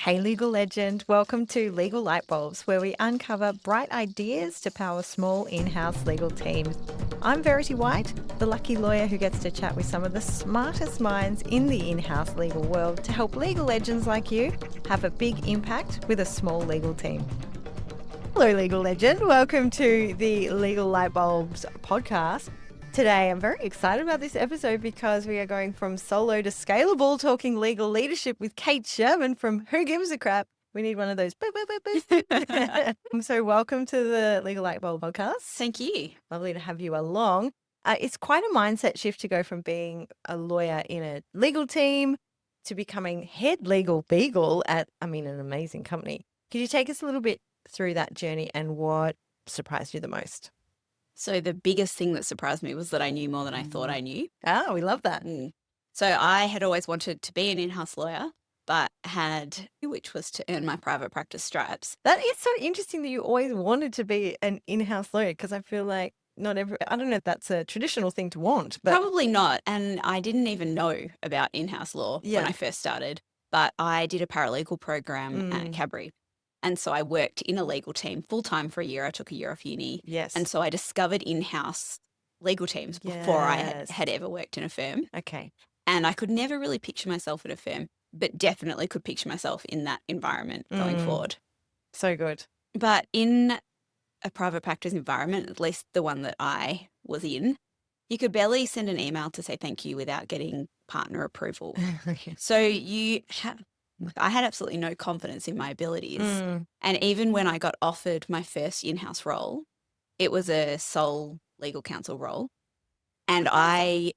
Hey, legal legend. Welcome to Legal Lightbulbs, where we uncover bright ideas to power small in-house legal teams. I'm Verity White, the lucky lawyer who gets to chat with some of the smartest minds in the in-house legal world to help legal legends like you have a big impact with a small legal team. Hello, legal legend. Welcome to the Legal Lightbulbs podcast. Today, I'm very excited about this episode because we are going from solo to scalable, talking legal leadership with Kate Sherburn from Who Gives a Crap. We need one of those. Boop, boop, boop, boop. So welcome to the Legal Lightbulb podcast. Thank you. Lovely to have you along. It's quite a mindset shift to go from being a lawyer in a legal team to becoming head legal beagle at, an amazing company. Could you take us a little bit through that journey and what surprised you the most? So the biggest thing that surprised me was that I knew more than I thought I knew. Oh, we love that. So I had always wanted to be an in-house lawyer, but which was to earn my private practice stripes. That is so interesting that you always wanted to be an in-house lawyer, because I feel like I don't know if that's a traditional thing to want. But Probably not. And I didn't even know about in-house law when I first started, but I did a paralegal program at Cadbury. And so I worked in a legal team full-time for a year. I took a year off uni. Yes. And so I discovered in-house legal teams before I had ever worked in a firm. Okay. And I could never really picture myself at a firm, but definitely could picture myself in that environment going forward. So good. But in a private practice environment, at least the one that I was in, you could barely send an email to say thank you without getting partner approval. So I had absolutely no confidence in my abilities. And even when I got offered my first in-house role, it was a sole legal counsel role. And I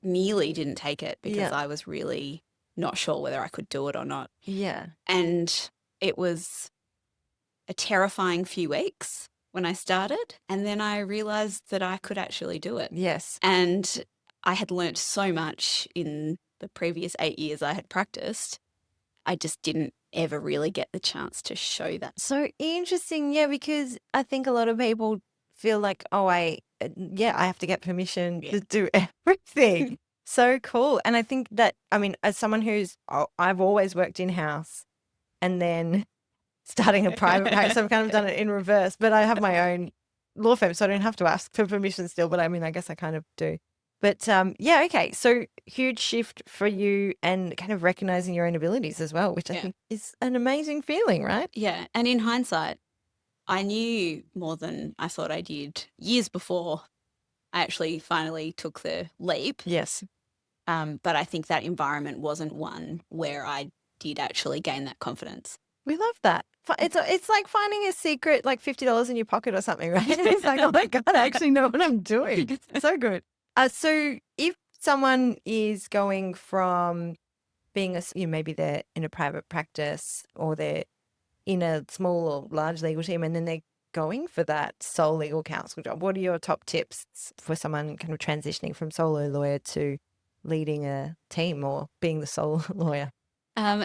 nearly didn't take it because I was really not sure whether I could do it or not. Yeah. And it was a terrifying few weeks when I started. And then I realized that I could actually do it. Yes. And I had learnt so much in the previous 8 years I had practiced. I just didn't ever really get the chance to show that. So interesting. Yeah, because I think a lot of people feel like, I have to get permission to do everything. So cool. And I think that, as someone I've always worked in-house and then starting a private practice, I've kind of done it in reverse, but I have my own law firm, so I don't have to ask for permission still, but I guess I kind of do. But okay. So huge shift for you and kind of recognizing your own abilities as well, which I think is an amazing feeling, right? Yeah. And in hindsight, I knew more than I thought I did years before I actually finally took the leap. Yes. But I think that environment wasn't one where I did actually gain that confidence. We love that. It's like finding a secret, like $50 in your pocket or something, right? It's like, oh my God, I actually know what I'm doing. It's so good. So if someone is going from being maybe they're in a private practice or they're in a small or large legal team and then they're going for that sole legal counsel job, what are your top tips for someone kind of transitioning from solo lawyer to leading a team or being the sole lawyer?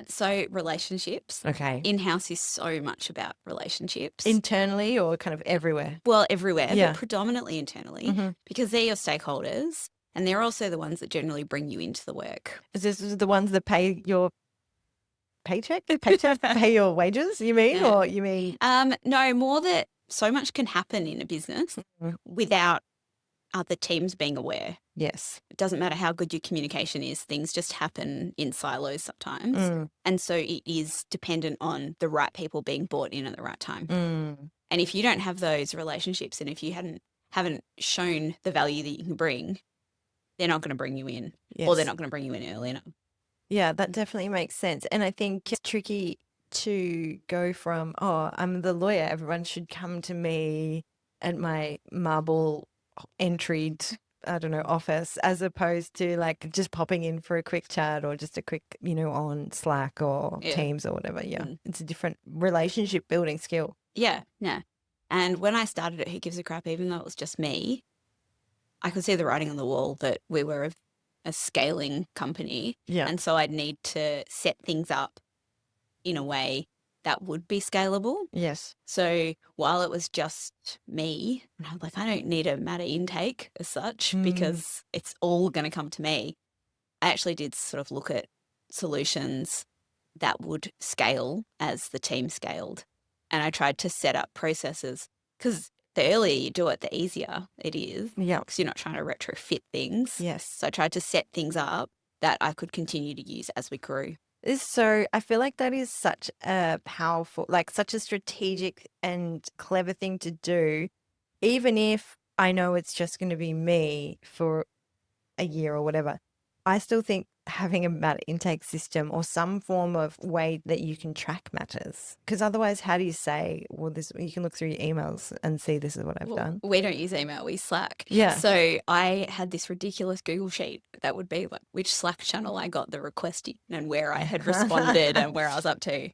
So relationships. Okay. In-house is so much about relationships. Internally or kind of everywhere? Well, everywhere, Yeah. but predominantly internally because they're your stakeholders and they're also the ones that generally bring you into the work. Is this the ones that pay your paycheck? Pay your wages, you mean? Or you mean? No, more that so much can happen in a business without other teams being aware. Yes. It doesn't matter how good your communication is. Things just happen in silos sometimes. And so it is dependent on the right people being brought in at the right time. And if you don't have those relationships and if you haven't shown the value that you can bring, they're not going to bring you in or they're not going to bring you in early enough. Yeah, that definitely makes sense. And I think it's tricky to go from, I'm the lawyer, everyone should come to me at my marble entried, office, as opposed to like just popping in for a quick chat or just a quick, on Slack or Teams or whatever. Yeah. It's a different relationship building skill. Yeah. And when I started at Who Gives a Crap, even though it was just me, I could see the writing on the wall that we were a scaling company. Yeah. And so I'd need to set things up in a way that would be scalable. Yes. So while it was just me, and I'm like, I don't need a matter intake as such because it's all going to come to me. I actually did sort of look at solutions that would scale as the team scaled. And I tried to set up processes because the earlier you do it, the easier it is. Yeah. Because you're not trying to retrofit things. Yes. So I tried to set things up that I could continue to use as we grew. So I feel like that is such a powerful, like such a strategic and clever thing to do, even if I know it's just going to be me for a year or whatever. I still think having a matter intake system or some form of way that you can track matters, because otherwise, how do you say, well, this, you can look through your emails and see this is what I've done. We don't use email, we Slack. Yeah. So I had this ridiculous Google sheet that would be like which Slack channel I got the request in and where I had responded and where I was up to.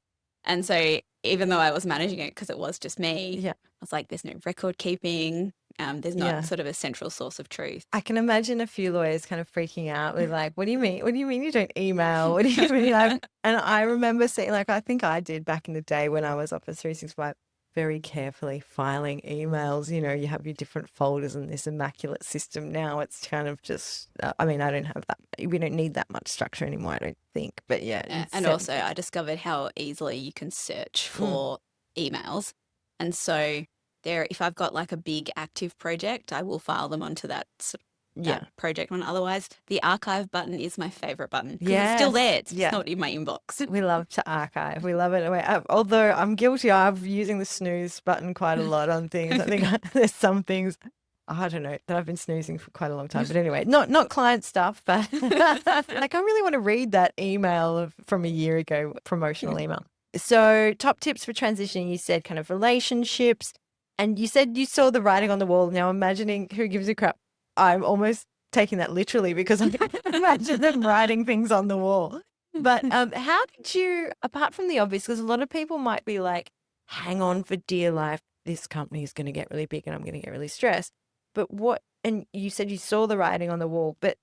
And so even though I was managing it because it was just me, Yeah. I was like, there's no record keeping. There's not sort of a central source of truth. I can imagine a few lawyers kind of freaking out with like, what do you mean? What do you mean you don't email? What do you mean? And I remember seeing, like, I think I did back in the day when I was Office 365, very carefully filing emails. You know, you have your different folders in this immaculate system. Now it's kind of just, I mean, I don't have that. We don't need that much structure anymore, I don't think. But yeah. And also I discovered how easily you can search for emails. And so if I've got like a big active project, I will file them onto that project one. Otherwise, the archive button is my favorite button because it's still there. It's just not in my inbox. We love to archive. We love it. Although I'm guilty of using the snooze button quite a lot on things. I think there's some things, I don't know, that I've been snoozing for quite a long time. But anyway, not client stuff, but like I really want to read that email from a year ago, promotional email. So top tips for transitioning, you said kind of relationships. And you said you saw the writing on the wall. Now, imagining who gives a crap, I'm almost taking that literally because I can imagine them writing things on the wall. But how did you, apart from the obvious, because a lot of people might be like, hang on for dear life, this company is going to get really big and I'm going to get really stressed. But and you said you saw the writing on the wall, but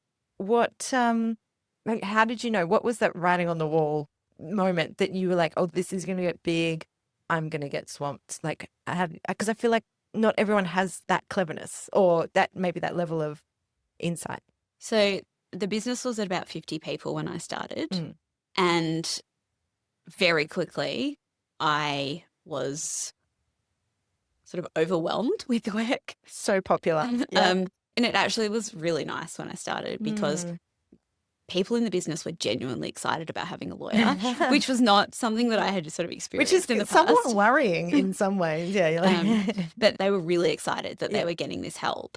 how did you know? What was that writing on the wall moment that you were like, oh, this is going to get big? I'm going to get swamped. Like, because I feel like not everyone has that cleverness or maybe that level of insight. So the business was at about 50 people when I started. And very quickly I was sort of overwhelmed with work. So popular. And it actually was really nice when I started because people in the business were genuinely excited about having a lawyer, which was not something that I had sort of experienced in the past. Somewhat worrying in some ways. Yeah. You're like but they were really excited that they were getting this help.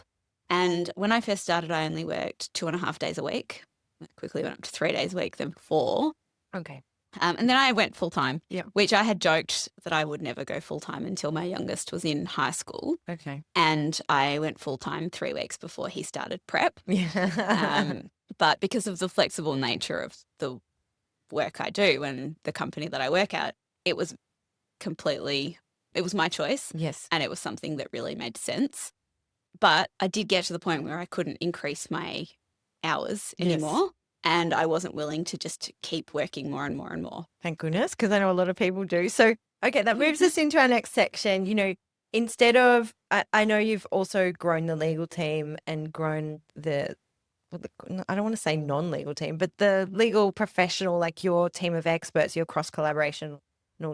And when I first started, I only worked 2.5 days a week. It quickly went up to 3 days a week, then 4. Okay. And then I went full-time, which I had joked that I would never go full-time until my youngest was in high school. Okay. And I went full-time 3 weeks before he started prep. Yeah. But because of the flexible nature of the work I do and the company that I work at, it was my choice. Yes. And it was something that really made sense. But I did get to the point where I couldn't increase my hours anymore. Yes. And I wasn't willing to just keep working more and more and more. Thank goodness, because I know a lot of people do. So, okay, that moves us into our next section. You know, instead of, I know you've also grown the legal team and grown I don't want to say non-legal team, but the legal professional, like your team of experts, your cross-collaborational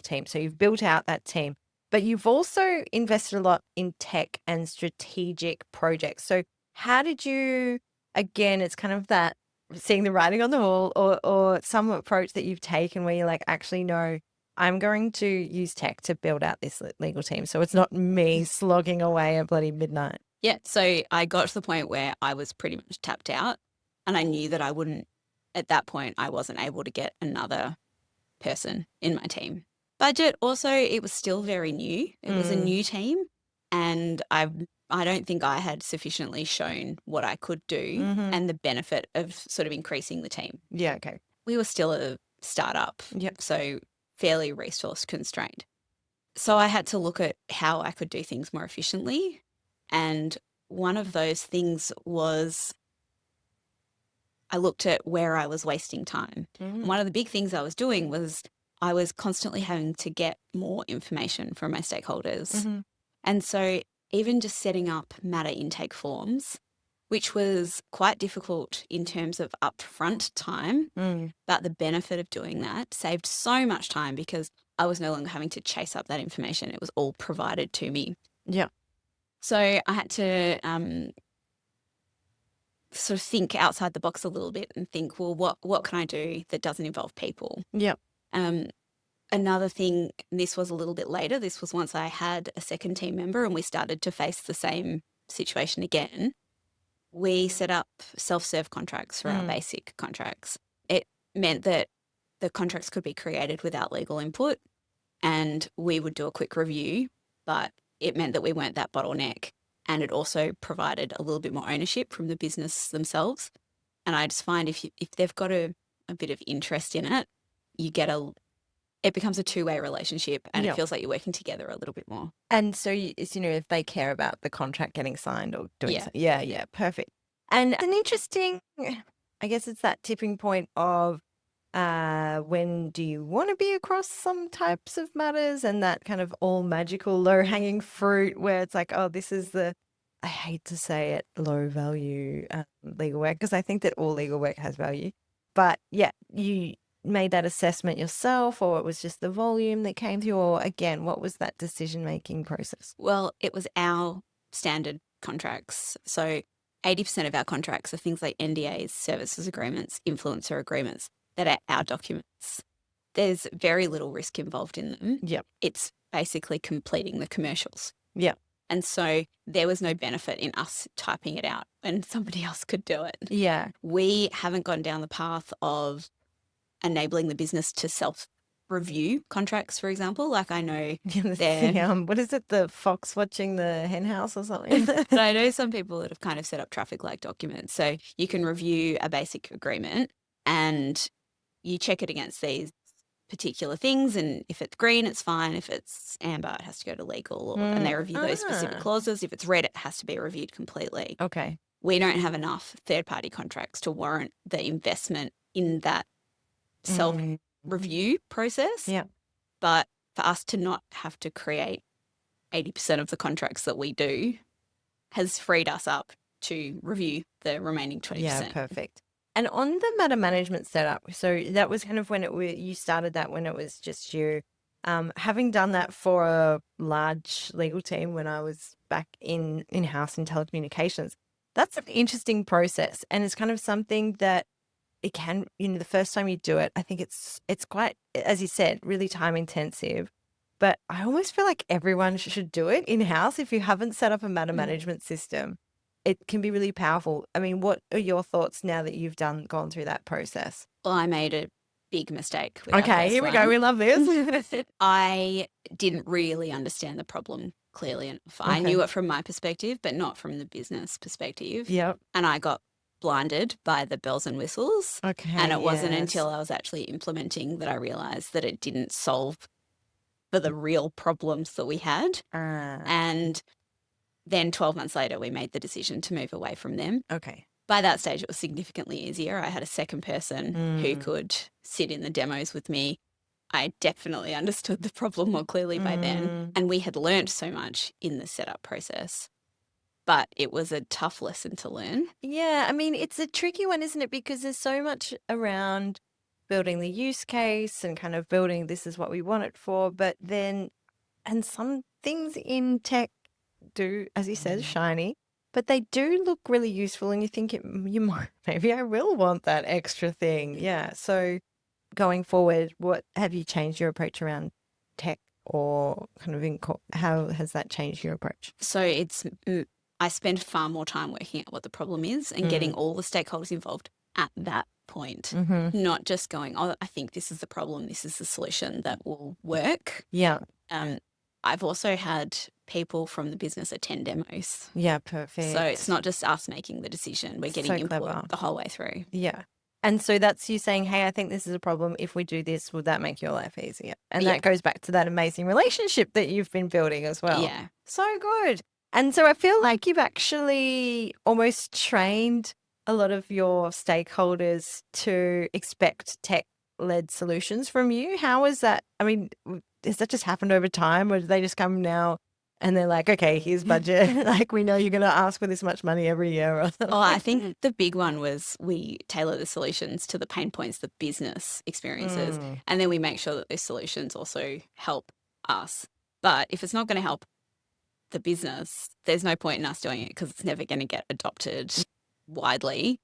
team. So you've built out that team, but you've also invested a lot in tech and strategic projects. So how did you, again, it's kind of that seeing the writing on the wall or some approach that you've taken where you're like, actually, no, I'm going to use tech to build out this legal team. So it's not me slogging away at bloody midnight. Yeah, so I got to the point where I was pretty much tapped out and I knew that at that point, I wasn't able to get another person in my team. Budget also, it was still very new. It was a new team and I don't think I had sufficiently shown what I could do and the benefit of sort of increasing the team. Yeah, okay. We were still a startup, so fairly resource constrained. So I had to look at how I could do things more efficiently. And one of those things was I looked at where I was wasting time. And one of the big things I was doing was I was constantly having to get more information from my stakeholders. And so even just setting up matter intake forms, which was quite difficult in terms of upfront time. But the benefit of doing that saved so much time because I was no longer having to chase up that information. It was all provided to me. Yeah. So I had to sort of think outside the box a little bit and think, well, what can I do that doesn't involve people? Yeah. Another thing, and this was a little bit later, this was once I had a second team member and we started to face the same situation again. We set up self-serve contracts for our basic contracts. It meant that the contracts could be created without legal input and we would do a quick review, but it meant that we weren't that bottleneck. And it also provided a little bit more ownership from the business themselves. And I just find if they've got a bit of interest in it, it becomes a two-way relationship and it feels like you're working together a little bit more. And so, if they care about the contract getting signed or doing something. Yeah, perfect. And an interesting, I guess it's that tipping point of when do you want to be across some types of matters and that kind of all magical low-hanging fruit where it's like, oh, this is I hate to say it, low value legal work because I think that all legal work has value. But yeah, you made that assessment yourself or it was just the volume that came through or again, what was that decision-making process? Well, it was our standard contracts. So 80% of our contracts are things like NDAs, services agreements, influencer agreements that are our documents. There's very little risk involved in them. Yep. It's basically completing the commercials. Yep. And so there was no benefit in us typing it out when somebody else could do it. Yeah. We haven't gone down the path of enabling the business to self-review contracts, for example. Like I know what is it, the fox watching the hen house or something? But I know some people that have kind of set up traffic light documents. So you can review a basic agreement and you check it against these particular things. And if it's green, it's fine. If it's amber, it has to go to legal. And they review those specific clauses. If it's red, it has to be reviewed completely. Okay. We don't have enough third-party contracts to warrant the investment in that self-review process. Yeah. But for us to not have to create 80% of the contracts that we do has freed us up to review the remaining 20%. Yeah, perfect. And on the matter management setup, so that was kind of when you started that when it was just you. Having done that for a large legal team when I was back in-house in telecommunications, that's an interesting process. And it's kind of something that it can, the first time you do it, I think it's quite, as you said, really time intensive. But I almost feel like everyone should do it in-house if you haven't set up a matter management system. It can be really powerful. I mean, what are your thoughts now that you've gone through that process? Well, I made a big mistake. Okay, here we go. We love this. I didn't really understand the problem clearly enough. I knew it from my perspective, but not from the business perspective. Yep. And I got blinded by the bells and whistles. Okay. And it wasn't until I was actually implementing that I realized that it didn't solve for the real problems that we had. And then 12 months later, we made the decision to move away from them. Okay. By that stage, it was significantly easier. I had a second person who could sit in the demos with me. I definitely understood the problem more clearly by then. And we had learned so much in the setup process. But it was a tough lesson to learn. Yeah, I mean, it's a tricky one, isn't it? Because there's so much around building the use case and kind of building this is what we want it for. But then, and some things in tech do, as you said, shiny, but they do look really useful and you think you might, maybe I will want that extra thing. Yeah. So going forward, what have you changed your approach around tech or kind of how has that changed your approach? So I spend far more time working out what the problem is and getting all the stakeholders involved at that point, not just going, oh, I think this is the problem, this is the solution that will work. Yeah. I've also had people from the business attend demos. Yeah, perfect. So it's not just us making the decision. We're getting input the whole way through. Yeah. And so that's you saying, hey, I think this is a problem. If we do this, would that make your life easier? And that goes back to that amazing relationship that you've been building as well. Yeah. So good. And so I feel like you've actually almost trained a lot of your stakeholders to expect tech-led solutions from you. How is that? I mean, has that just happened over time or do they just come now and they're like, okay, here's budget. Like, we know you're going to ask for this much money every year or something. Oh, I think the big one was we tailor the solutions to the pain points the business experiences, and then we make sure that those solutions also help us. But if it's not going to help the business, there's no point in us doing it because it's never going to get adopted widely.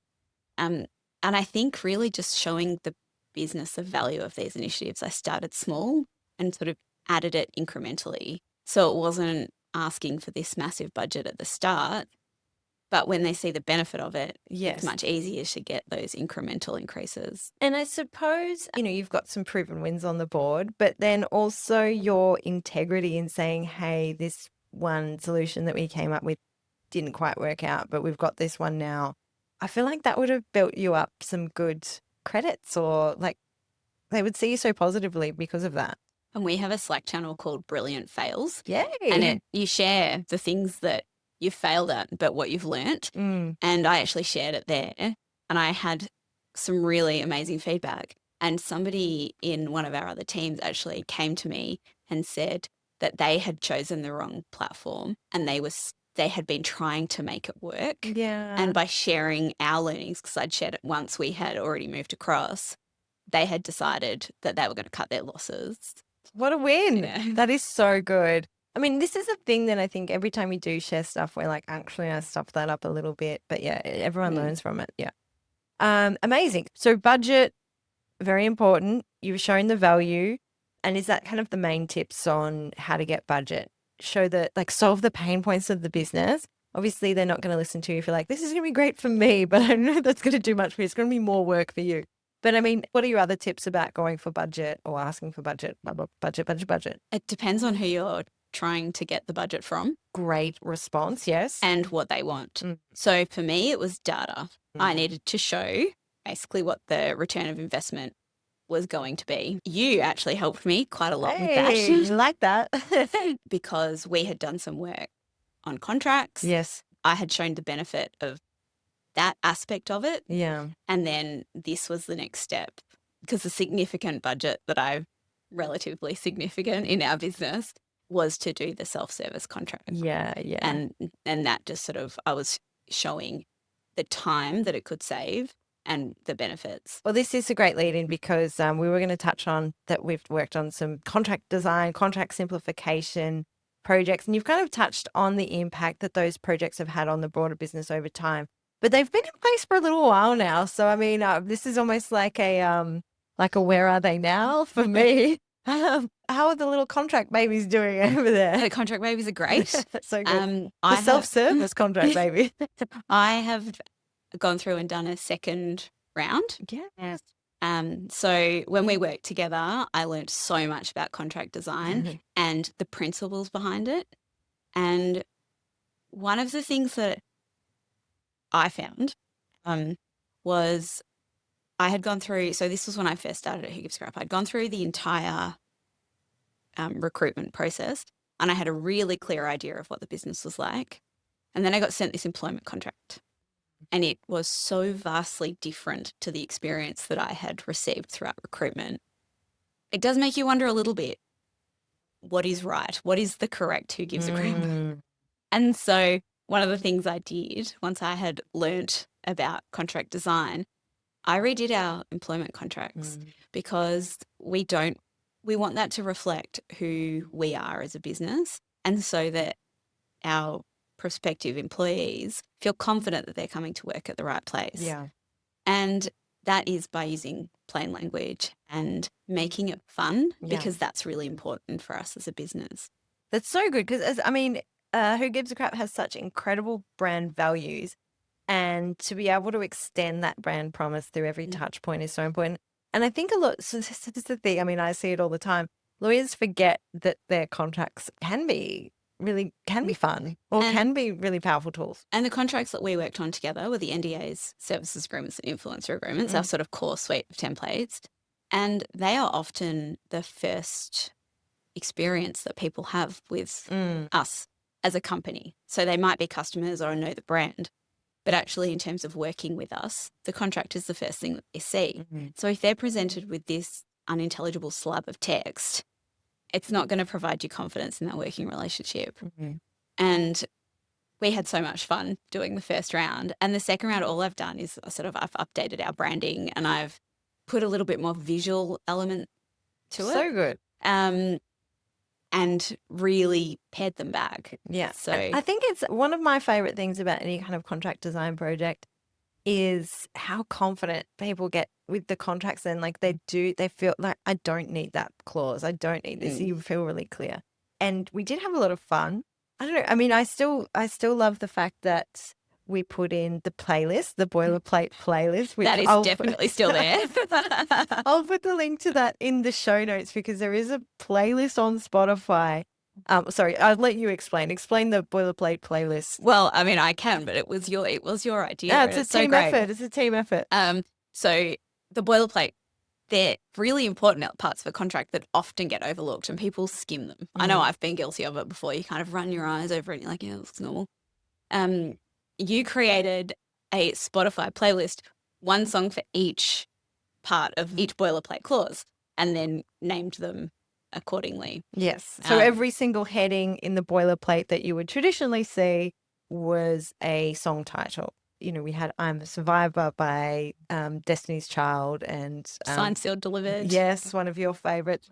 And I think really just showing the business the value of these initiatives, I started small and sort of added it incrementally. So it wasn't asking for this massive budget at the start, but when they see the benefit of it, it's much easier to get those incremental increases. And I suppose, you've got some proven wins on the board, but then also your integrity in saying, hey, this one solution that we came up with didn't quite work out, but we've got this one now. I feel like that would have built you up some good credits, or like they would see you so positively because of that. And we have a Slack channel called Brilliant Fails. Yay. And you share the things that you've failed at, but what you've learnt. And I actually shared it there, and I had some really amazing feedback. And somebody in one of our other teams actually came to me and said that they had chosen the wrong platform and they had been trying to make it work. Yeah. And by sharing our learnings, because I'd shared it once we had already moved across, they had decided that they were going to cut their losses. What a win. Yeah. That is so good. I mean, this is a thing that I think every time we do share stuff, we're like, actually, I stuffed that up a little bit. But yeah, everyone learns from it. Yeah. Amazing. So budget, very important. You've shown the value. And is that kind of the main tips on how to get budget? Show solve the pain points of the business. Obviously, they're not going to listen to you if you're like, this is going to be great for me, but I don't know that's going to do much for you. It's going to be more work for you. But I mean, what are your other tips about going for budget or asking for budget? Budget. It depends on who you're trying to get the budget from. Great response, yes. And what they want. So for me, it was data. I needed to show basically what the return of investment was going to be. You actually helped me quite a lot with that. I like that. Because we had done some work on contracts. Yes. I had shown the benefit of that aspect of it. Yeah. And then this was the next step, because the significant budget that relatively significant in our business was to do the self-service contract. Yeah. And that just sort of, I was showing the time that it could save and the benefits. Well, this is a great lead in because we were going to touch on that we've worked on some contract design, contract simplification projects, and you've kind of touched on the impact that those projects have had on the broader business over time. But they've been in place for a little while now. So, I mean, this is almost like a where are they now for me? How are the little contract babies doing over there? The contract babies are great. So good. The self-service contract baby. I have gone through and done a second round. Yes. So when we worked together, I learned so much about contract design and the principles behind it. And one of the things that I found was I had gone through, so this was when I first started at Who Gives a Crap. I'd gone through the entire recruitment process, and I had a really clear idea of what the business was like. And then I got sent this employment contract, and it was so vastly different to the experience that I had received throughout recruitment. It does make you wonder a little bit, what is right? What is the correct Who Gives a Crap? And so one of the things I did once I had learnt about contract design, I redid our employment contracts because we want that to reflect who we are as a business, and so that our prospective employees feel confident that they're coming to work at the right place. Yeah. And that is by using plain language and making it fun, because that's really important for us as a business. That's so good because, Who Gives a Crap has such incredible brand values, and to be able to extend that brand promise through every touch point is so important. And I think so this is the thing, I see it all the time. Lawyers forget that their contracts can be fun or can be really powerful tools. And the contracts that we worked on together were the NDAs, services agreements, and influencer agreements, our sort of core suite of templates. And they are often the first experience that people have with us as a company. So they might be customers or know the brand, but actually in terms of working with us, the contract is the first thing that they see. So if they're presented with this unintelligible slab of text, it's not going to provide you confidence in that working relationship. Mm-hmm. And we had so much fun doing the first round. And the second round, all I've done is I've updated our branding and I've put a little bit more visual element to it. So good. And really pared them back. Yeah. So I think it's one of my favorite things about any kind of contract design project is how confident people get with the contracts, and like they feel like, I don't need that clause. I don't need this. You feel really clear. And we did have a lot of fun. I don't know. I mean, I still love the fact that we put in the playlist, the boilerplate playlist. Which that is definitely still there. I'll put the link to that in the show notes because there is a playlist on Spotify. Sorry, I'll let you explain. Explain the boilerplate playlist. Well, I mean, I can, but it was your idea. Yeah, it's a team effort. It's a team effort. So the boilerplate, they're really important parts of a contract that often get overlooked and people skim them. I know I've been guilty of it before. You kind of run your eyes over it and you're like, yeah, that's normal. You created a Spotify playlist, one song for each part of each boilerplate clause, and then named them accordingly. Yes. So every single heading in the boilerplate that you would traditionally see was a song title. You know, we had I'm a Survivor by Destiny's Child and Signed, Sealed, Delivered. Yes, one of your favorites.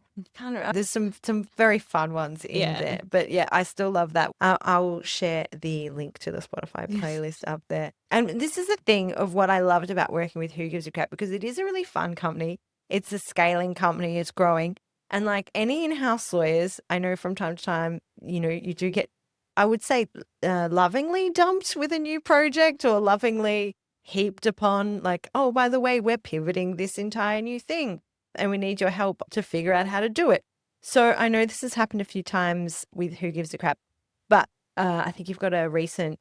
There's some very fun ones in there. But yeah, I still love that. I'll share the link to the Spotify playlist up there. And this is the thing of what I loved about working with Who Gives a Crap, because it is a really fun company. It's a scaling company. It's growing. And like any in-house lawyers, I know from time to time, you know, you do get, I would say, lovingly dumped with a new project or lovingly heaped upon like, oh, by the way, we're pivoting this entire new thing and we need your help to figure out how to do it. So I know this has happened a few times with Who Gives a Crap, but I think you've got a recent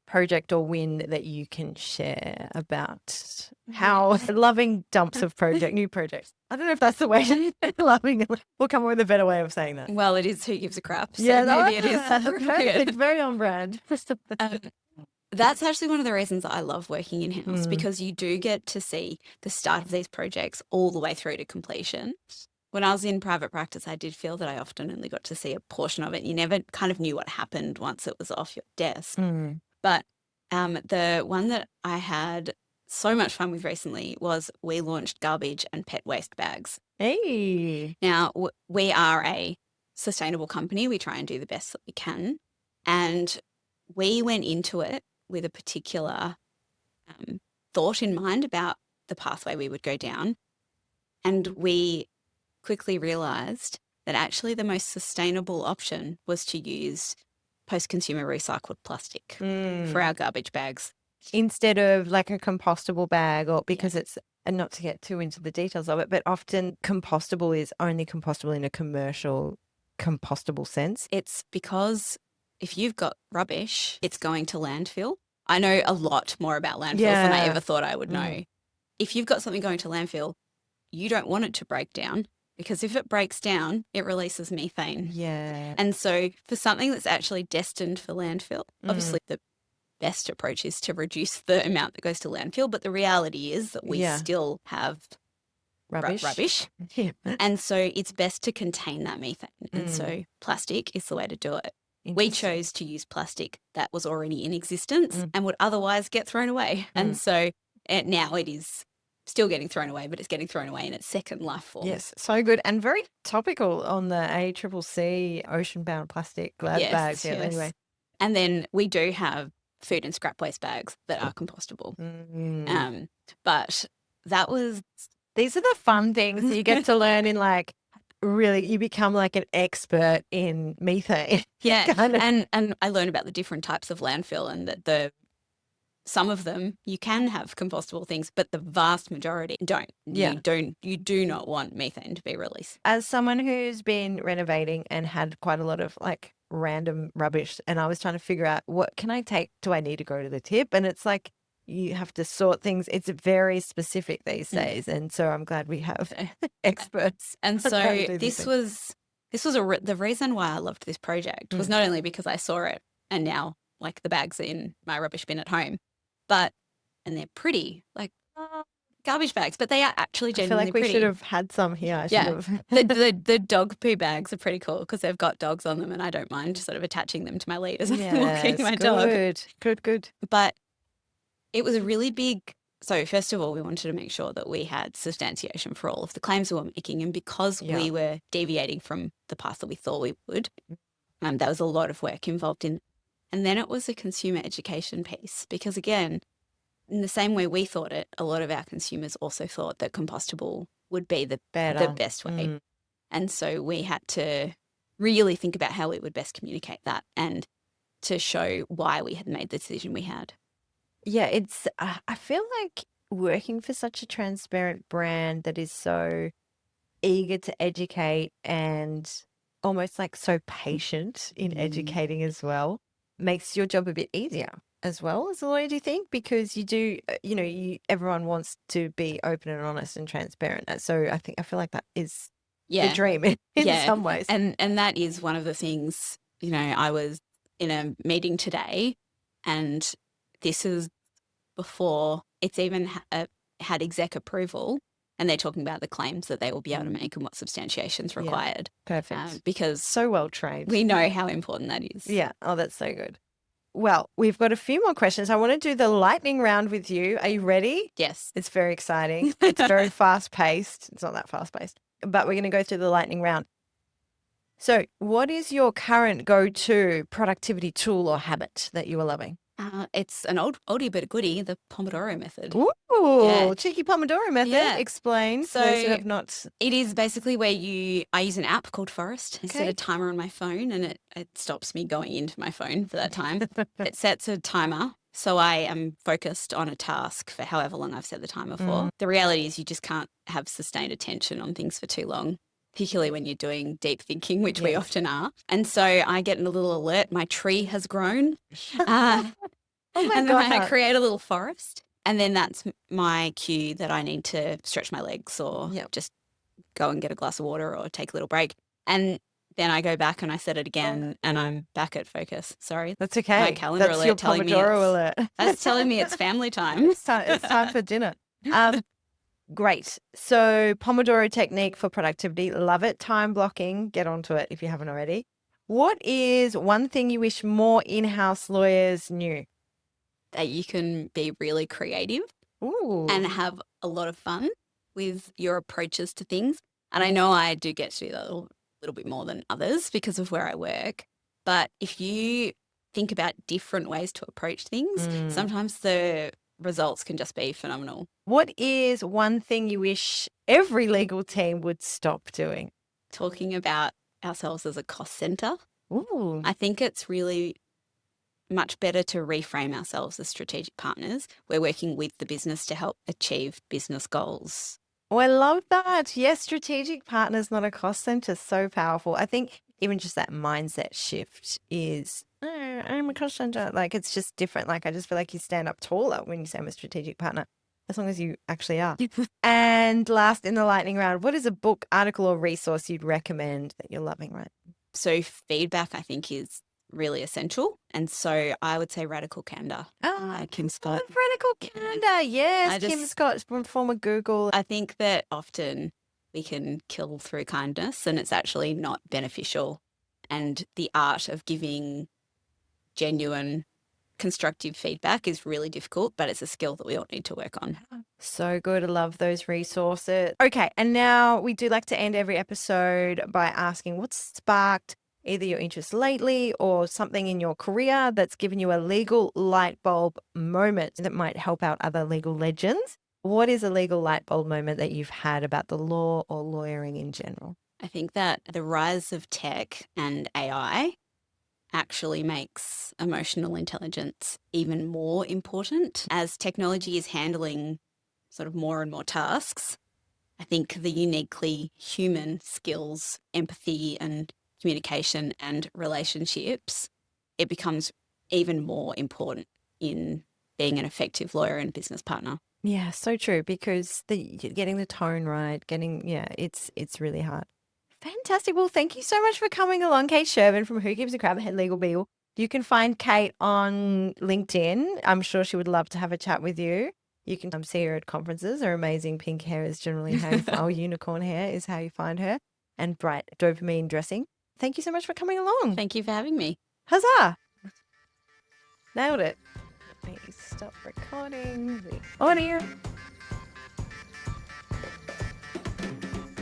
project or win that you can share about how loving dumps of new projects. I don't know if that's the way to loving. We'll come up with a better way of saying that. Well, it is Who Gives a Crap. So yeah, maybe it is. It's very on brand. That's actually one of the reasons I love working in-house because you do get to see the start of these projects all the way through to completion. When I was in private practice, I did feel that I often only got to see a portion of it. You never kind of knew what happened once it was off your desk. But the one that I had so much fun with recently was we launched garbage and pet waste bags. Hey. Now, we are a sustainable company. We try and do the best that we can. And we went into it with a particular thought in mind about the pathway we would go down. And we quickly realised that actually the most sustainable option was to use post-consumer recycled plastic for our garbage bags. Instead of like a compostable bag, or because it's, and not to get too into the details of it, but often compostable is only compostable in a commercial compostable sense. It's because if you've got rubbish, it's going to landfill. I know a lot more about landfills than I ever thought I would know. If you've got something going to landfill, you don't want it to break down, because if it breaks down, it releases methane. Yeah. And so for something that's actually destined for landfill, obviously the best approach is to reduce the amount that goes to landfill. But the reality is that we still have rubbish. Yeah. And so it's best to contain that methane. And so plastic is the way to do it. We chose to use plastic that was already in existence and would otherwise get thrown away. And so now it is still getting thrown away, but it's getting thrown away in its second life form. Yes, so good and very topical on the ACCC ocean-bound plastic glad bags. Yeah, anyway. And then we do have food and scrap waste bags that are compostable. But that was... These are the fun things that you get to learn in like, really, you become like an expert in methane. Yeah, and I learned about the different types of landfill and that some of them you can have compostable things, but the vast majority don't. Yeah. You do not want methane to be released. As someone who's been renovating and had quite a lot of like random rubbish, and I was trying to figure out what can I take? Do I need to go to the tip? And it's like you have to sort things. It's very specific these days, and so I'm glad we have experts. And so this was the reason why I loved this project was not only because I saw it and now like the bags are in my rubbish bin at home, and they're pretty. Like garbage bags, but they are actually I feel genuinely like we pretty. should have had some here. I should Yeah. have. The dog poo bags are pretty cool because they've got dogs on them, and I don't mind sort of attaching them to my lead as I'm walking Yes, my dog. good. But it was a really big. So first of all, we wanted to make sure that we had substantiation for all of the claims we were making, and because Yeah. we were deviating from the path that we thought we would, there was a lot of work involved in. And then it was a consumer education piece because, again, in the same way we thought it, a lot of our consumers also thought that compostable would be the best way. And so we had to really think about how we would best communicate that and to show why we had made the decision we had. Yeah, it's, I feel like working for such a transparent brand that is so eager to educate and almost like so patient in educating as well makes your job a bit easier as well as a lawyer, do you think? Because you do, everyone wants to be open and honest and transparent. So I feel like that is the dream in some ways. And that is one of the things, I was in a meeting today, and this is before it's even had exec approval, and they're talking about the claims that they will be able to make and what substantiation is required. Perfect. Because so well trained. We know how important that is. Yeah. Oh, that's so good. Well, we've got a few more questions. I want to do the lightning round with you. Are you ready? Yes. It's very exciting. It's very fast paced. It's not that fast paced, but we're going to go through the lightning round. So what is your current go-to productivity tool or habit that you are loving? It's an oldie but a goodie, the Pomodoro method. Ooh, cheeky Pomodoro method. Yeah. Explain So those who have not. It is basically where I use an app called Forest. I set a timer on my phone, and it stops me going into my phone for that time. It sets a timer. So I am focused on a task for however long I've set the timer for. The reality is you just can't have sustained attention on things for too long, particularly when you're doing deep thinking, which we often are. And so I get a little alert, my tree has grown. Oh my and then God. I create a little forest. And then that's my cue that I need to stretch my legs or just go and get a glass of water or take a little break. And then I go back and I set it again and I'm back at focus. Sorry. That's okay. My calendar That's alert your telling Pomodoro alert. That's telling me it's family time. It's time for dinner. Great. So Pomodoro technique for productivity. Love it. Time blocking. Get onto it if you haven't already. What is one thing you wish more in-house lawyers knew? That you can be really creative and have a lot of fun with your approaches to things. And I know I do get to do that a little bit more than others because of where I work. But if you think about different ways to approach things, sometimes the results can just be phenomenal. What is one thing you wish every legal team would stop doing? Talking about ourselves as a cost center. Ooh. I think it's really much better to reframe ourselves as strategic partners. We're working with the business to help achieve business goals. Oh, I love that. Yes, strategic partners, not a cost center. So powerful. I think even just that mindset shift is, I'm a cost center. Like, it's just different. Like, I just feel like you stand up taller when you say I'm a strategic partner, as long as you actually are. And last in the lightning round, what is a book, article, or resource you'd recommend that you're loving right now? So feedback, I think, is really essential. And so I would say Radical Candor. Kim Scott. Radical Candor. Yes, Kim Scott from former Google. I think that often we can kill through kindness and it's actually not beneficial. And the art of giving genuine constructive feedback is really difficult, but it's a skill that we all need to work on. So good. I love those resources. Okay. And now we do like to end every episode by asking what's sparked either your interest lately or something in your career that's given you a legal light bulb moment that might help out other legal legends. What is a legal light bulb moment that you've had about the law or lawyering in general? I think that the rise of tech and AI actually makes emotional intelligence even more important. As technology is handling sort of more and more tasks, I think the uniquely human skills, empathy and communication and relationships, it becomes even more important in being an effective lawyer and business partner. Yeah, so true, because getting the tone right, it's really hard. Fantastic. Well, thank you so much for coming along, Kate Sherburn from Who Gives a Crap, Head Legal Beagle. You can find Kate on LinkedIn. I'm sure she would love to have a chat with you. You can see her at conferences. Her amazing pink hair is generally how you find, unicorn hair is how you find her, and bright dopamine dressing. Thank you so much for coming along. Thank you for having me. Huzzah! Nailed it. Let me stop recording the audio.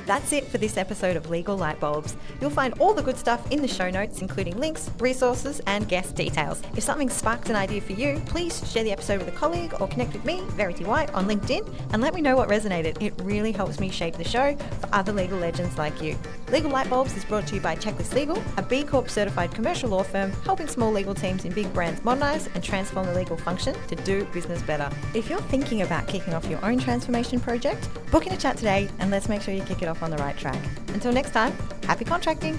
That's it for this episode of Legal Lightbulbs. You'll find all the good stuff in the show notes, including links, resources, and guest details. If something sparked an idea for you, please share the episode with a colleague or connect with me, Verity White, on LinkedIn, and let me know what resonated. It really helps me shape the show for other legal legends like you. Legal Lightbulbs is brought to you by Checklist Legal, a B Corp certified commercial law firm helping small legal teams in big brands modernise and transform the legal function to do business better. If you're thinking about kicking off your own transformation project, book in a chat today and let's make sure you kick it off on the right track. Until next time, happy contracting!